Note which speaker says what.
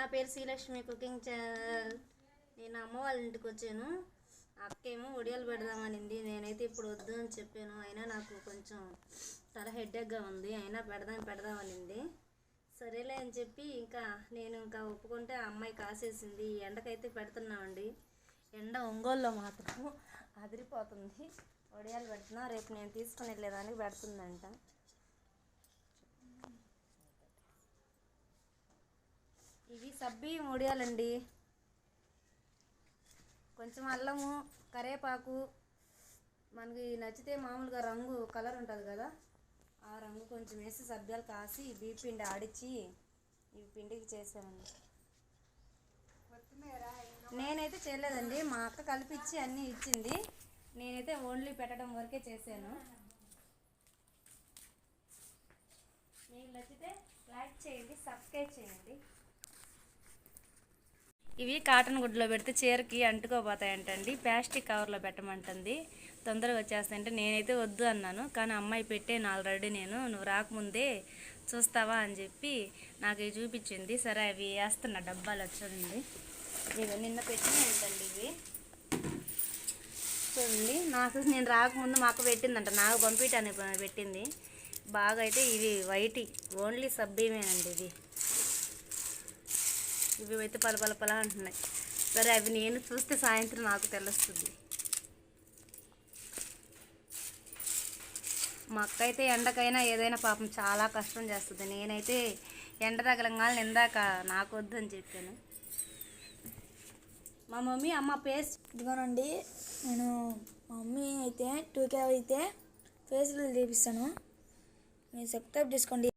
Speaker 1: నా పేరు Srilakshmi cooking channel. నేను అమ్మ వాళ్ళ ఇంటికి వచ్చాను. అక్కేమో ఒడియాలు పెడదామనింది. నేనైతే ఇప్పుడు వద్దు అని చెప్పాను. అయినా నాకు కొంచెం తల హెడ్ఏక్గా ఉంది. అయినా పెడదామనింది. సరేలే అని చెప్పి నేను ఒప్పుకుంటే ఆ అమ్మాయి కాసేసింది. ఈ ఎండకైతే పెడుతున్నామండి. ఎండ ఒంగోలులో మాత్రం అదిరిపోతుంది. ఒడియాలు పెడుతున్నా, రేపు నేను తీసుకుని వెళ్ళేదానికి పెడుతుందంట. ఇవి సబ్బి ఒడియాలండి. కొంచెం అల్లము, కరేపాకు, మనకి నచ్చితే మామూలుగా రంగు కలర్ ఉంటుంది కదా, ఆ రంగు కొంచెం వేసి సబ్జాలు కాసి బియ్య పిండి ఆడిచ్చి ఇవి పిండికి చేసామండి. నేనైతే చేయలేదండి, మా అక్క కలిపిచ్చి అన్నీ ఇచ్చింది. నేనైతే ఓన్లీ పెట్టడం వరకే చేశాను. మీకు నచ్చితే లైక్ చేయండి, సబ్స్క్రైబ్ చేయండి. ఇవి కాటన్ గుడ్లో పెడితే చీరకి అంటుకోపోతాయంటండి. ప్లాస్టిక్ కవర్లో పెట్టమంటుంది, తొందరగా వచ్చేస్తాయంటే నేనైతే వద్దు అన్నాను. కానీ అమ్మాయి పెట్టాను ఆల్రెడీ, నువ్వు రాకముందే చూస్తావా అని చెప్పి నాకు ఇవి చూపించింది. సరే అవి వేస్తున్నా డబ్బాలు వచ్చండి. ఇవి నిన్న పెట్టినాయంటండి. ఇవి చూడండి, నేను రాకముందు మా అక్క పెట్టిందంట, నాకు పంపించడానికి పెట్టింది. బాగా అయితే ఇవి వైట్ ఓన్లీ సబ్బీమేనండి. ఇవి అయితే పలపలపలా అంటున్నాయి. సరే అవి నేను చూస్తే సాయంత్రం నాకు తెలుస్తుంది. మా అక్క అయితే ఎండకైనా ఏదైనా పాపం చాలా కష్టం చేస్తుంది. నేనైతే ఎండ తగలంగానే ఇందాక నాకు వద్దు అని చెప్పాను. మా మమ్మీ అమ్మ పేస్ట్
Speaker 2: ఇదిగోనండి. నేను మా మమ్మీ అయితే 2K అయితే ఫేస్లు చేపిస్తాను. మీరు సబ్స్క్రైబ్ చేసుకోండి.